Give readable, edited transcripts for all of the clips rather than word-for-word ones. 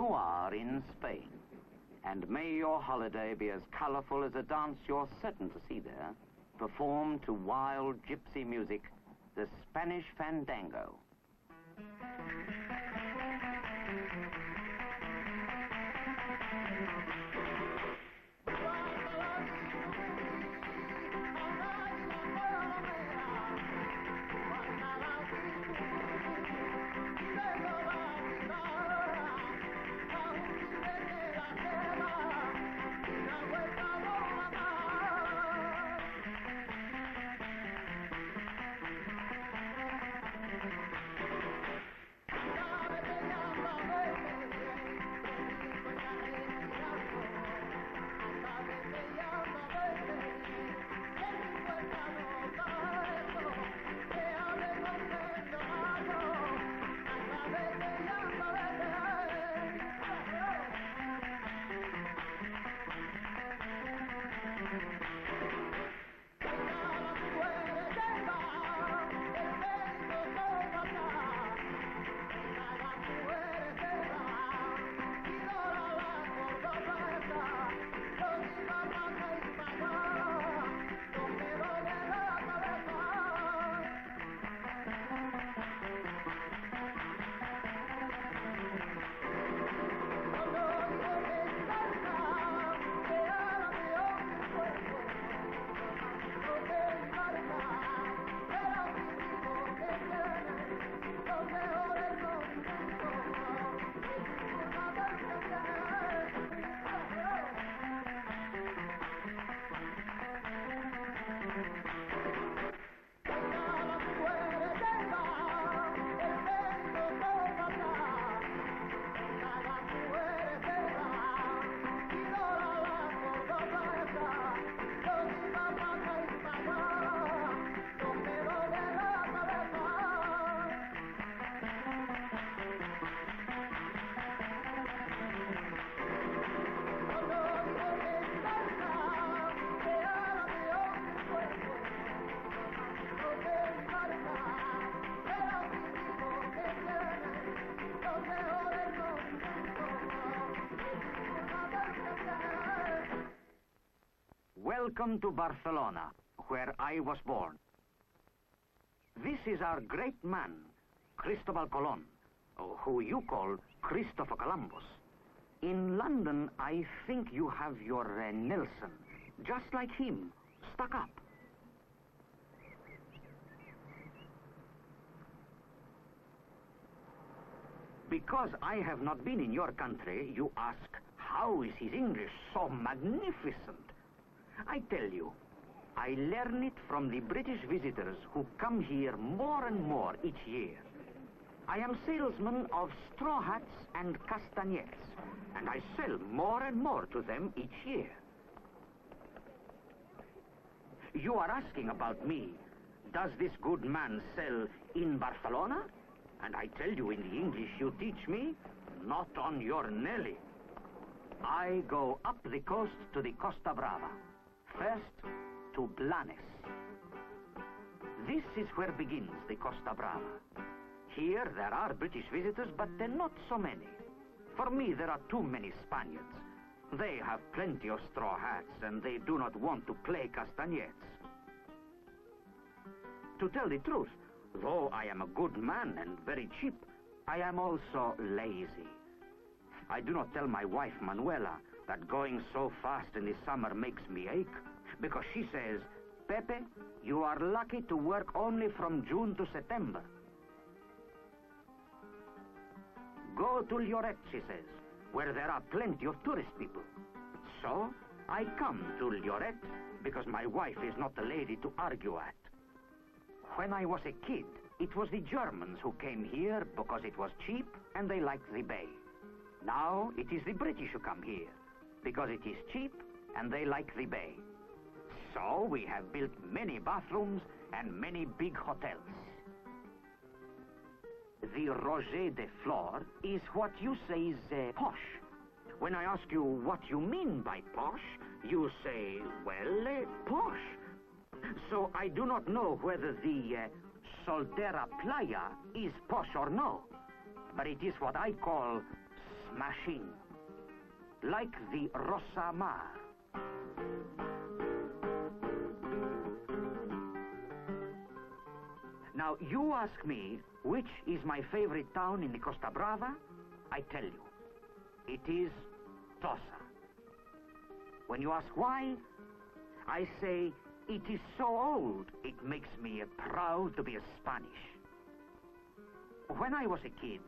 you are in Spain. And may your holiday be as colorful as a dance you're certain to see there, performed to wild gypsy music, the Spanish Fandango. Welcome to Barcelona, where I was born. This is our great man, Cristobal Colon, who you call Christopher Columbus. In London, I think you have your Nelson, just like him, stuck up. Because I have not been in your country, you ask, how is his English so magnificent? I tell you, I learn it from the British visitors who come here more and more each year. I am salesman of straw hats and castanets, and I sell more and more to them each year. You are asking about me. Does this good man sell in Barcelona? And I tell you in the English you teach me, not on your Nelly. I go up the coast to the Costa Brava. First, to Blanes. This is where begins the Costa Brava. Here there are British visitors, but they're not so many. For me, there are too many Spaniards. They have plenty of straw hats, and they do not want to play castanets. To tell the truth, though I am a good man and very cheap, I am also lazy. I do not tell my wife, Manuela, that going so fast in the summer makes me ache, because she says, Pepe, you are lucky to work only from June to September. Go to Lloret, she says, where there are plenty of tourist people. So I come to Lloret because my wife is not a lady to argue at. When I was a kid, it was the Germans who came here because it was cheap and they liked the bay. Now it is the British who come here because it is cheap and they like the bay. So we have built many bathrooms and many big hotels. The Roger de Flor is what you say is posh. When I ask you what you mean by posh, you say, well, posh. So I do not know whether the Solterra Playa is posh or no, but it is what I call machine, like the Rosa Mar. Now, you ask me which is my favorite town in the Costa Brava, I tell you, it is Tossa. When you ask why, I say it is so old, it makes me proud to be a Spanish. When I was a kid,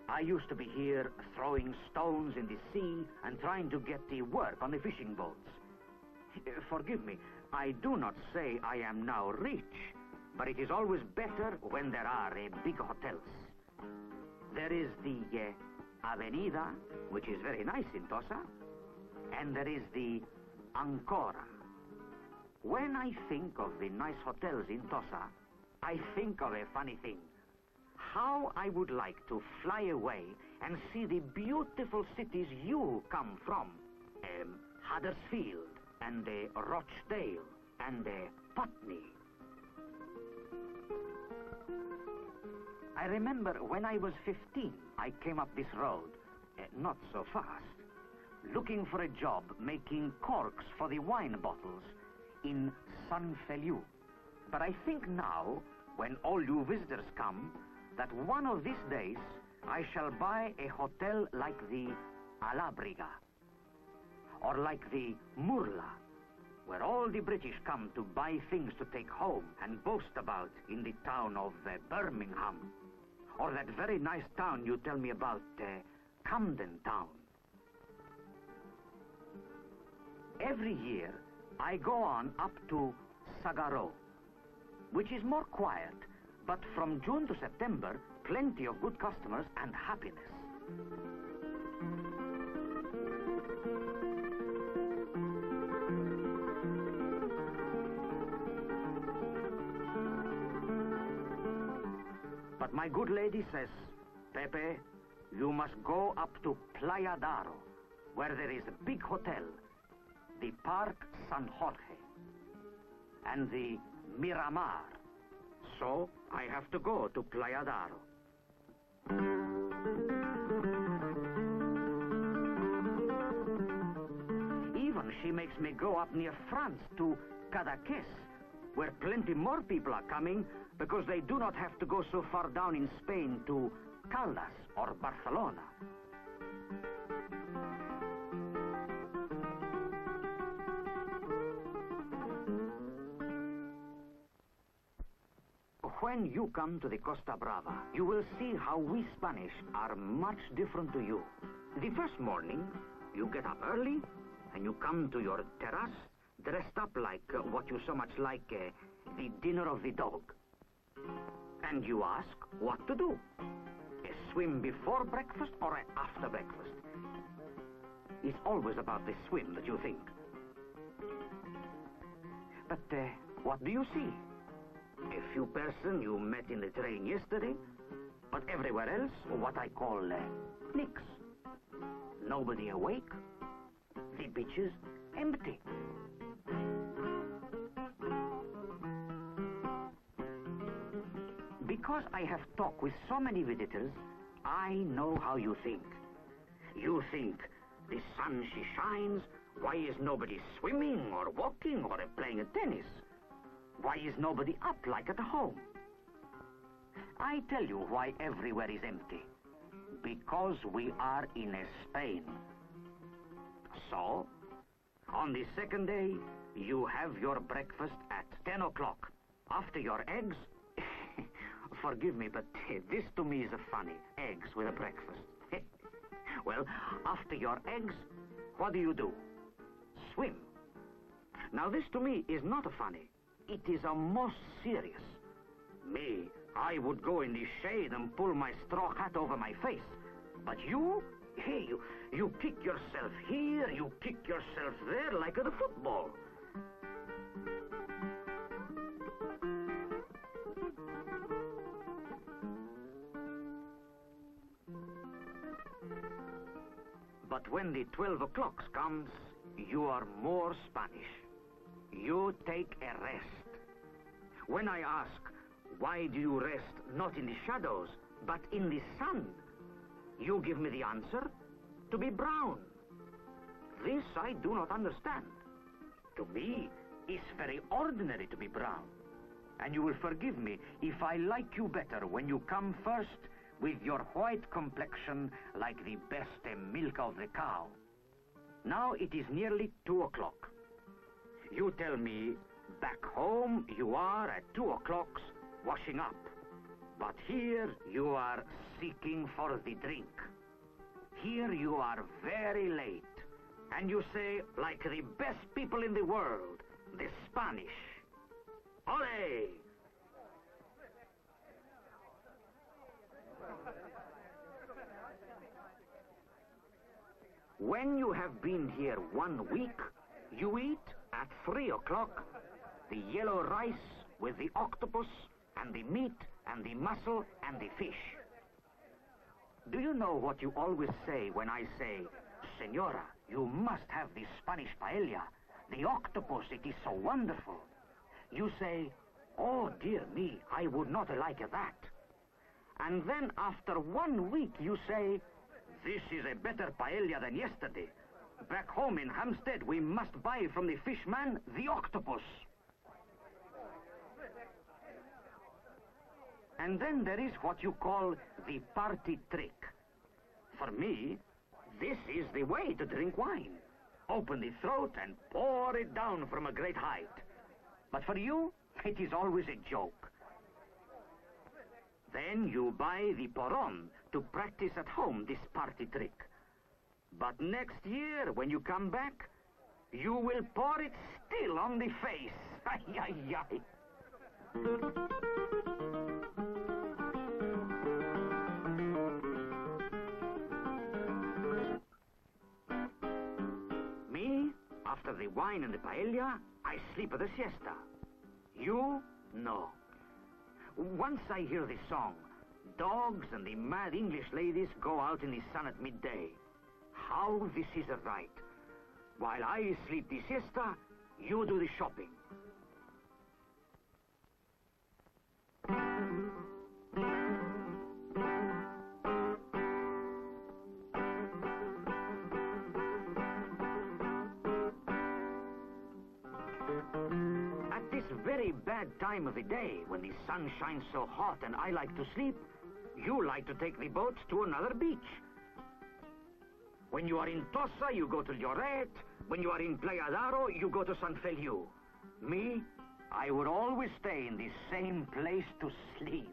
I used to be here throwing stones in the sea and trying to get the work on the fishing boats. Forgive me, I do not say I am now rich, but it is always better when there are big hotels. There is the Avenida, which is very nice in Tossa, and there is the Ancora. When I think of the nice hotels in Tossa, I think of a funny thing. How I would like to fly away and see the beautiful cities you come from. Huddersfield, and Rochdale, and Putney. I remember when I was 15, I came up this road, not so fast, looking for a job making corks for the wine bottles in San Feliu. But I think now, when all you visitors come, that one of these days I shall buy a hotel like the Alabriga, or like the Murla, where all the British come to buy things to take home and boast about in the town of Birmingham, or that very nice town you tell me about, Camden Town. Every year I go on up to Sagaro, which is more quiet, but from June to September, plenty of good customers and happiness. But my good lady says, Pepe, you must go up to Playa d'Aro, where there is a big hotel, the Park San Jorge, and the Miramar. So I have to go to Playa d'Aro. Even she makes me go up near France to Cadaqués, where plenty more people are coming because they do not have to go so far down in Spain to Caldas or Barcelona. When you come to the Costa Brava, you will see how we Spanish are much different to you. The first morning, you get up early, and you come to your terrace, dressed up like what you so much like, the dinner of the dog. And you ask what to do. A swim before breakfast or after breakfast? It's always about the swim that you think. But what do you see? A few persons you met in the train yesterday, but everywhere else, what I call nix. Nobody awake. The beaches empty. Because I have talked with so many visitors, I know how you think. You think, the sun she shines, why is nobody swimming or walking or playing tennis? Why is nobody up like at home? I tell you why everywhere is empty. Because we are in Spain. So, on the second day, you have your breakfast at 10 o'clock. After your eggs, forgive me, but this to me is funny. Eggs with a breakfast. Well, after your eggs, what do? Swim. Now this to me is not funny. It is a most serious. Me, I would go in the shade and pull my straw hat over my face. But you, hey, you kick yourself here, you kick yourself there like at a football. But when the 12 o'clock comes, you are more Spanish. You take a rest. When I ask, why do you rest not in the shadows, but in the sun? You give me the answer, to be brown. This I do not understand. To me, it's very ordinary to be brown. And you will forgive me if I like you better when you come first with your white complexion like the best milk of the cow. Now it is nearly 2 o'clock. You tell me back home you are at 2 o'clock washing up. But here you are seeking for the drink. Here you are very late. And you say, like the best people in the world, the Spanish. Ole! When you have been here 1 week, you eat at 3 o'clock the yellow rice with the octopus and the meat and the mussel and the fish. Do you know what you always say when I say, Senora, you must have the Spanish paella. The octopus, it is so wonderful. You say, oh dear me, I would not like that. And then after 1 week you say, this is a better paella than yesterday. Back home in Hampstead, we must buy from the fishman the octopus. And then there is what you call the party trick. For me, this is the way to drink wine. Open the throat and pour it down from a great height. But for you, it is always a joke. Then you buy the Peron to practice at home this party trick. But next year, when you come back, you will pour it still on the face. Ay, ay, ay. Me, after the wine and the paella, I sleep at the siesta. You, no. Once I hear the song, dogs and the mad English ladies go out in the sun at midday. How this is a right. While I sleep the siesta, you do the shopping. At this very bad time of the day, when the sun shines so hot and I like to sleep, you like to take the boat to another beach. When you are in Tossa, you go to Lloret. When you are in Playa d'Aro, you go to San Feliu. Me, I would always stay in the same place to sleep.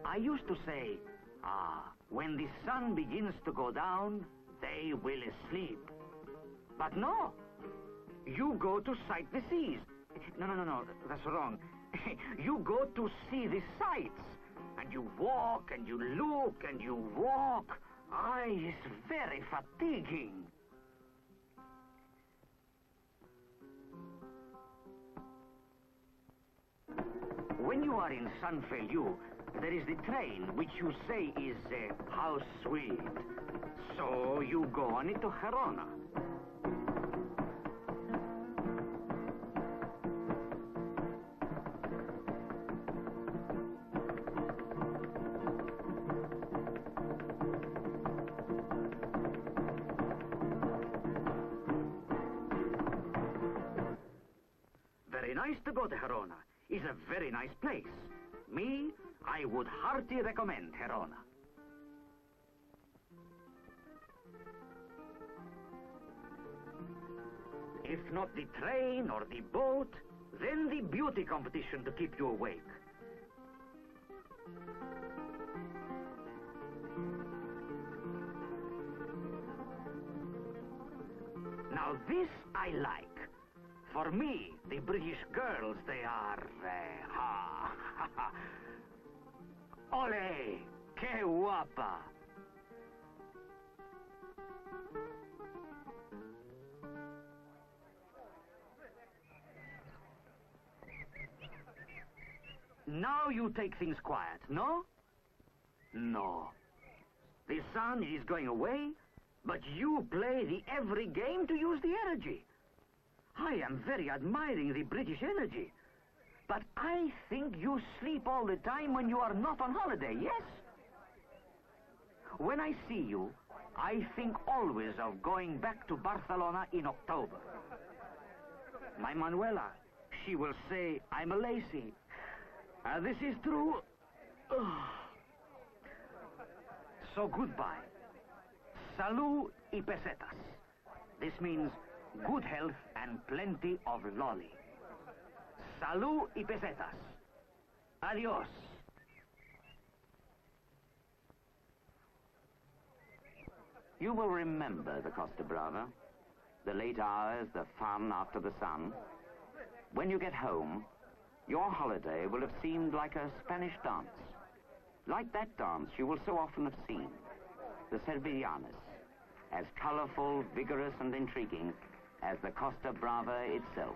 I used to say, when the sun begins to go down, they will sleep. But no, you go to sight the seas. No, that's wrong. You go to see the sights, and you walk, and you look, and you walk. It's very fatiguing. When you are in San Feliu, there is the train, which you say is, how sweet. So you go on it to Gerona. Very nice to go to Gerona. It's a very nice place. Me, I would heartily recommend Gerona. If not the train or the boat, then the beauty competition to keep you awake. Now this I like. For me, the British girls, they are... Ole! Que guapa! Now you take things quiet, no? No. The sun is going away, but you play the every game to use the energy. I am very admiring the British energy. But I think you sleep all the time when you are not on holiday, yes? When I see you, I think always of going back to Barcelona in October. My Manuela, she will say I'm lazy. This is true. So goodbye. Salud y pesetas. This means good health and plenty of lolly. Salud y pesetas. Adios. You will remember the Costa Brava, the late hours, the fun after the sun. When you get home, your holiday will have seemed like a Spanish dance. Like that dance you will so often have seen, the Sevillianas, as colorful, vigorous, and intriguing as the Costa Brava itself.